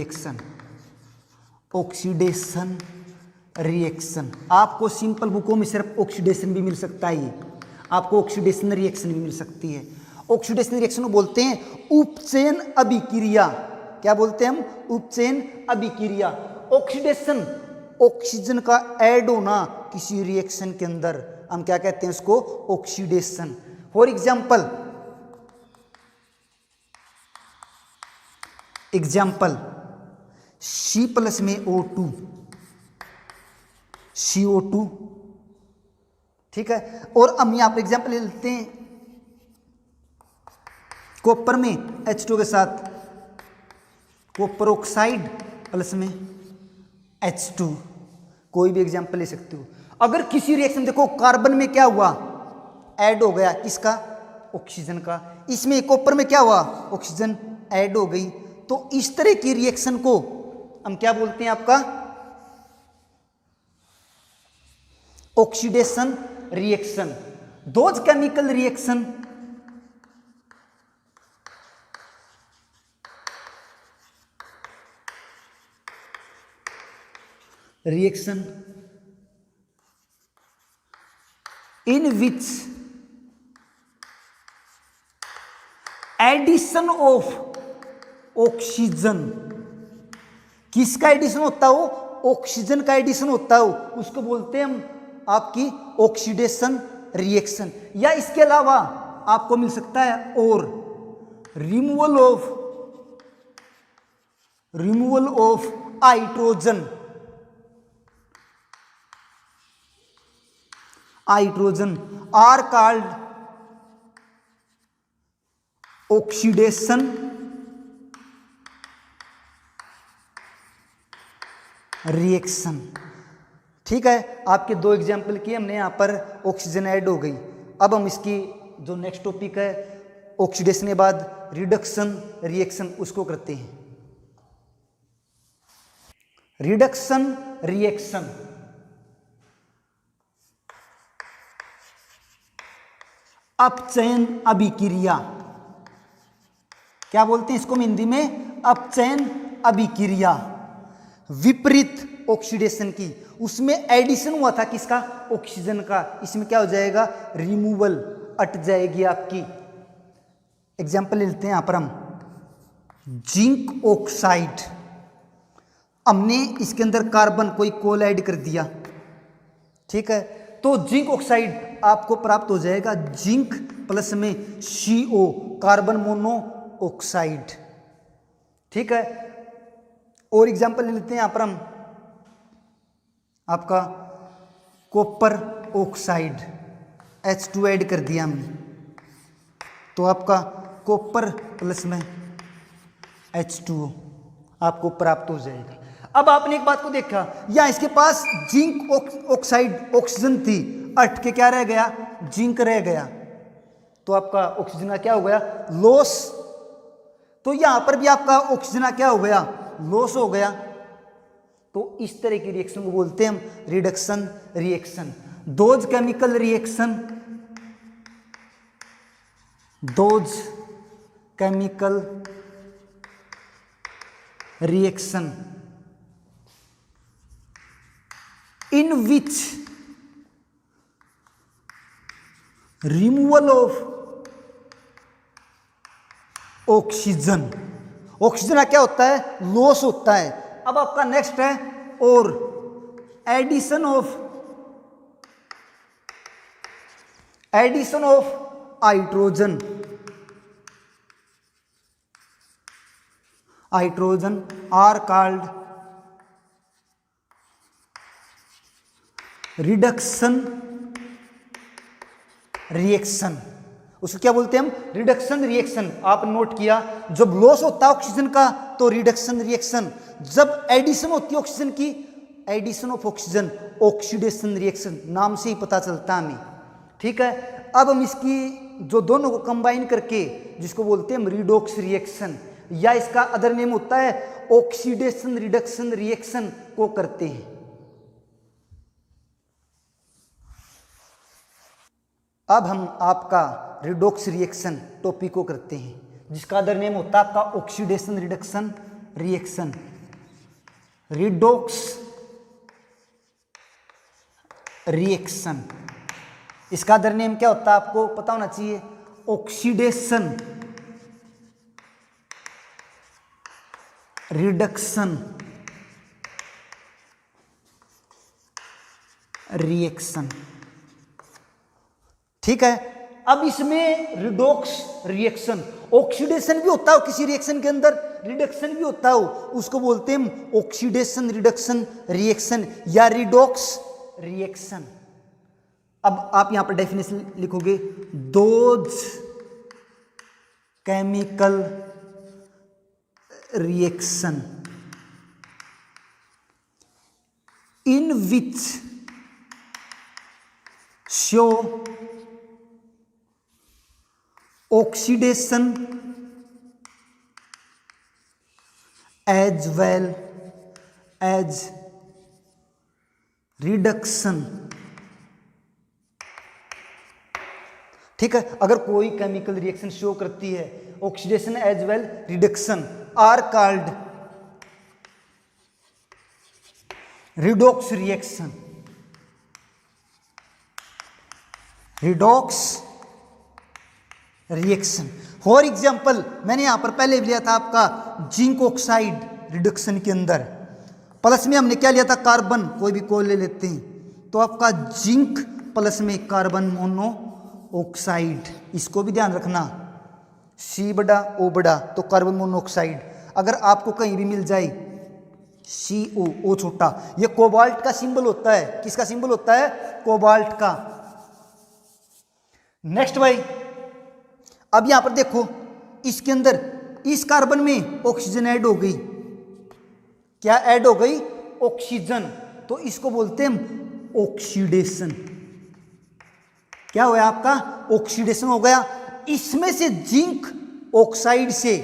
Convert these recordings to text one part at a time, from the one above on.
Reaction, oxidation reaction. आपको simple बुकों में सिर्फ ऑक्सीडेशन भी मिल सकता है, ये आपको ऑक्सीडेशन रिएक्शन भी मिल सकती है। ऑक्सीडेशन रिएक्शन को बोलते हैं उपचयन अभिक्रिया। क्या बोलते हैं हम? उपचयन अभिक्रिया। ऑक्सीडेशन, ऑक्सीजन का ऐड होना किसी रिएक्शन के अंदर, हम क्या कहते हैं उसको? ऑक्सीडेशन। फॉर एग्जाम्पल C+ में O2, CO2, ठीक है। और हम यहां पर एग्जाम्पल ले लेते हैं कॉपर में H2 के साथ कॉपर ऑक्साइड प्लस में H2, कोई भी एग्जाम्पल ले सकते हो। अगर किसी रिएक्शन देखो कार्बन में क्या हुआ? ऐड हो गया किसका? ऑक्सीजन का। इसमें कॉपर में क्या हुआ? ऑक्सीजन ऐड हो गई। तो इस तरह की रिएक्शन को हम क्या बोलते हैं? आपका oxidation reaction. Those chemical reaction in which addition of oxygen, किसका एडिशन होता हो? ऑक्सीजन का एडिशन होता हो, उसको बोलते हैं हम आपकी ऑक्सीडेशन रिएक्शन। या इसके अलावा आपको मिल सकता है और removal of hydrogen are called oxidation reaction. ठीक है, आपके दो एग्जाम्पल किए हमने, यहां पर ऑक्सीजन ऐड हो गई। अब हम इसकी जो नेक्स्ट टॉपिक है ऑक्सीडेशन के बाद रिडक्शन रिएक्शन, उसको करते हैं। रिडक्शन रिएक्शन, अपचयन अभिक्रिया। क्या बोलते हैं इसको हिंदी में? अपचयन अभिक्रिया। विपरीत ऑक्सीडेशन की, उसमें एडिशन हुआ था किसका? ऑक्सीजन का। इसमें क्या हो जाएगा? रिमूवल, हट जाएगी आपकी। एग्जाम्पल लेते हैं यहां पर हम जिंक ऑक्साइड। हमने इसके अंदर कार्बन कोई कोल ऐड कर दिया, ठीक है, तो जिंक ऑक्साइड आपको प्राप्त हो जाएगा जिंक प्लस में CO, कार्बन मोनो ऑक्साइड। ठीक है, और एग्जाम्पल ले लेते हैं यहां पर हम आपका कॉपर ऑक्साइड, H2 ऐड कर दिया हमने, तो आपका कॉपर प्लस में H2O आपको प्राप्त हो जाएगा। अब आपने एक बात को देखा, या इसके पास जिंक ऑक्साइड ऑक्सीजन थी, अट के क्या रह गया? जिंक रह गया, तो आपका ऑक्सीजन का क्या हो गया? लॉस। तो यहां पर भी आपका ऑक्सीजन का क्या हो गया? लॉस हो गया। तो इस तरह की रिएक्शन को बोलते हैं हम reduction reaction. Those chemical reaction, those chemical reaction in which removal of oxygen, oxygen का क्या होता है? लॉस होता है। अब आपका नेक्स्ट है और addition of hydrogen are called reduction reaction. उसको क्या बोलते हैं हम? Reduction reaction. आप नोट किया, जब लॉस होता है ऑक्सीजन का तो रिडक्शन रिएक्शन, जब एडिशन होती है ऑक्सीजन की, addition of oxygen, oxidation reaction. नाम से ही पता चलता है हमें। ठीक है, अब हम इसकी जो दोनों को कंबाइन करके जिसको बोलते हैं हम रिडॉक्स रिएक्शन, या इसका अदर नेम होता है ऑक्सीडेशन रिडक्शन रिएक्शन को करते हैं। अब हम आपका रिडॉक्स रिएक्शन टॉपिक को करते हैं, जिसका अदर नेम होता है आपका oxidation reduction reaction. Redox reaction. इसका अदर नेम क्या होता है आपको पता होना चाहिए, ऑक्सीडेशन रिडक्शन रिएक्शन। ठीक है, अब इसमें रिडोक्स रिएक्शन, ऑक्सीडेशन भी होता हो किसी रिएक्शन के अंदर, रिडक्शन भी होता हो, उसको बोलते हैं ऑक्सीडेशन रिडक्शन रिएक्शन या रिडोक्स रिएक्शन। अब आप यहां पर डेफिनेशन लिखोगे, those chemical reaction in which show oxidation as well as reduction। ठीक है, अगर कोई केमिकल रिएक्शन शो करती है, oxidation as well reduction are called redox reaction. Redox reaction. For example मैंने यहां पर पहले भी लिया था आपका जिंक ऑक्साइड रिडक्शन के अंदर, प्लस में हमने क्या लिया था, कार्बन, कोई भी कोल ले लेते हैं, तो आपका जिंक प्लस में कार्बन मोनो ऑक्साइड, इसको भी ध्यान रखना, सी बड़ा ओ बड़ा, तो कार्बन मोनोऑक्साइड। अगर आपको कहीं भी मिल जाए CO, ओ छोटा, ये कोबाल्ट का सिंबल होता है, किसका सिंबल होता है, कोबाल्ट का। नेक्स्ट भाई, अब यहां पर देखो, इसके अंदर इस कार्बन में ऑक्सीजन ऐड हो गई, क्या ऐड हो गई, ऑक्सीजन, तो इसको बोलते हैं ऑक्सीडेशन। क्या हुआ आपका, ऑक्सीडेशन हो गया। इसमें से जिंक ऑक्साइड से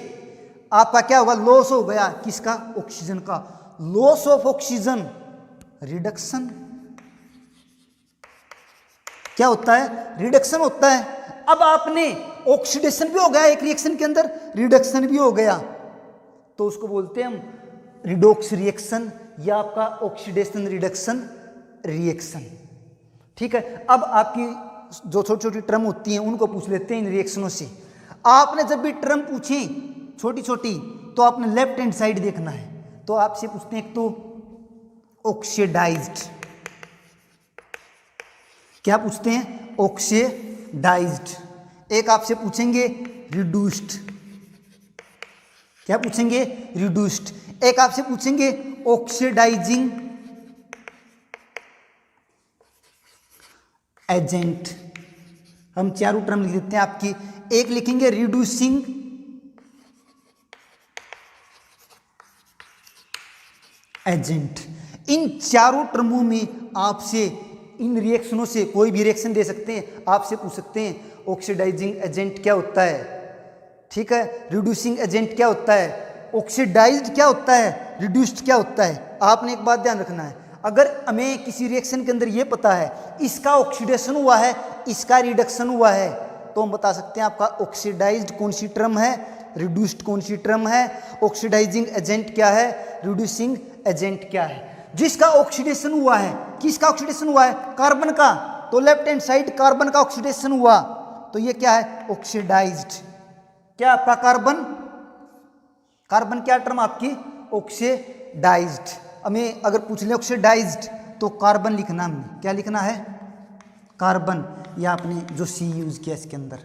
आपका क्या होगा, लॉस हो गया, किसका, ऑक्सीजन का, लॉस ऑफ ऑक्सीजन रिडक्शन। क्या होता है, रिडक्शन होता है। अब आपने ऑक्सीडेशन भी हो गया एक रिएक्शन के अंदर, रिडक्शन भी हो गया, तो उसको बोलते हैं हम रिडोक्स रिएक्शन या आपका ऑक्सीडेशन रिडक्शन रिएक्शन। ठीक है, अब आपकी जो छोटी छोटी टर्म होती हैं उनको पूछ लेते हैं इन रिएक्शनों से। आपने जब भी टर्म पूछी छोटी छोटी, तो आपने लेफ्ट हैंड साइड देखना है, तो आपसे पूछते हैं एक तो ऑक्सीडाइज्ड, क्या पूछते हैं, ऑक्सीडाइज्ड। एक आपसे पूछेंगे रिड्यूस्ड, क्या पूछेंगे, रिड्यूस्ड। एक आपसे पूछेंगे ऑक्सीडाइजिंग एजेंट। हम चारों टर्म लिख देते हैं आपकी, एक लिखेंगे रिड्यूसिंग एजेंट। इन चारों टर्मों में आपसे इन रिएक्शनों से कोई भी रिएक्शन दे सकते हैं, आपसे पूछ सकते हैं ऑक्सीडाइजिंग एजेंट क्या होता है, ठीक है, रिड्यूसिंग एजेंट क्या होता है, ऑक्सीडाइज्ड क्या होता है, रिड्यूस्ड क्या होता है। आपने एक बात ध्यान रखना है, अगर हमें किसी रिएक्शन के अंदर ये पता है इसका ऑक्सीडेशन हुआ है, इसका रिडक्शन हुआ है, तो हम बता सकते हैं आपका ऑक्सीडाइज्ड कौन सी टर्म है, रिड्यूस्ड कौन सी टर्म है, ऑक्सीडाइजिंग एजेंट क्या है, रिड्यूसिंग एजेंट क्या है। जिसका ऑक्सीडेशन हुआ है, किसका ऑक्सीडेशन हुआ है, कार्बन का, तो लेफ्ट हैंड साइड कार्बन का ऑक्सीडेशन हुआ, तो ये क्या है, ऑक्सीडाइज्ड। क्या आपका कार्बन, कार्बन क्या टर्म आपकी, ऑक्सीडाइज्ड। हमें अगर पूछ ले ऑक्सीडाइज्ड तो कार्बन लिखना, हमें क्या लिखना है, कार्बन, या आपने जो सी यूज किया इसके अंदर।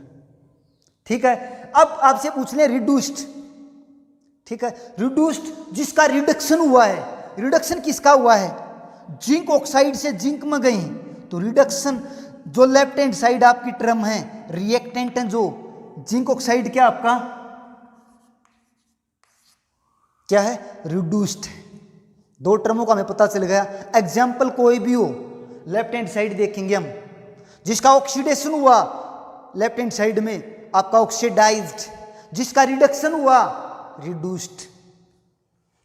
ठीक है, अब आपसे पूछ ले रिड्यूस्ड, ठीक है, रिड्यूस्ड जिसका रिडक्शन हुआ है, रिडक्शन किसका हुआ है, जिंक ऑक्साइड से जिंक में गए, तो रिडक्शन जो लेफ्ट हैंड साइड आपकी टर्म है, रिएक्टेंट है जो जिंक ऑक्साइड, क्या आपका क्या है, रिड्यूस्ड। दो टर्मों का हमें पता चल गया। एग्जाम्पल कोई भी हो, लेफ्ट हैंड साइड देखेंगे हम, जिसका ऑक्सीडेशन हुआ लेफ्ट हैंड साइड में आपका ऑक्सीडाइज्ड, जिसका रिडक्शन हुआ रिड्यूस्ड।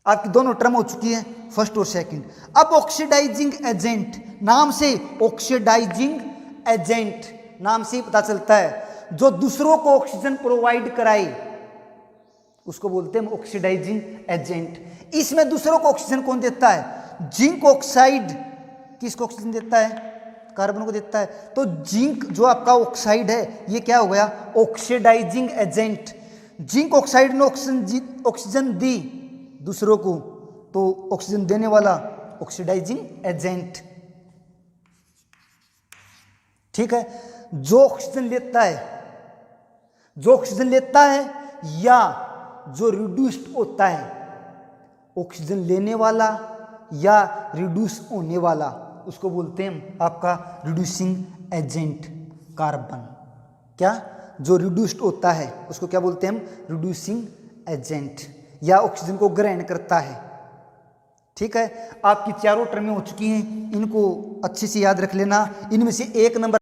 आपकी दोनों टर्म हो चुकी है, फर्स्ट और सेकंड। अब ऑक्सीडाइजिंग एजेंट, नाम से ऑक्सीडाइजिंग एजेंट, नाम से ही पता चलता है जो दूसरों को ऑक्सीजन प्रोवाइड कराए, उसको बोलते हैं ऑक्सीडाइजिंग एजेंट। इसमें दूसरों को ऑक्सीजन कौन देता है? जिंक ऑक्साइड किसको ऑक्सीजन देता है? कार्बन को देता है। तो जिंक जो आपका ऑक्साइड है ये क्या हो गया? Oxidizing agent. जिंक ऑक्साइड ने ऑक्सीजन दी दूसरों को, तो ऑक्सीजन देने वाला ऑक्सीडाइजिंग एजेंट। ठीक है, जो ऑक्सीजन लेता है या जो रिड्यूस्ड होता है, ऑक्सीजन लेने वाला या रिड्यूस होने वाला, उसको बोलते हैं आपका रिड्यूसिंग एजेंट कार्बन। क्या? जो रिड्यूस्ड होता है उसको क्या बोलते हैं हम? रिड्यूसिंग एजेंट, या ऑक्सीजन को ग्रहण करता है। ठीक है, आपकी चारों टर्में हो चुकी हैं, इनको अच्छे से याद रख लेना। इनमें से एक नंबर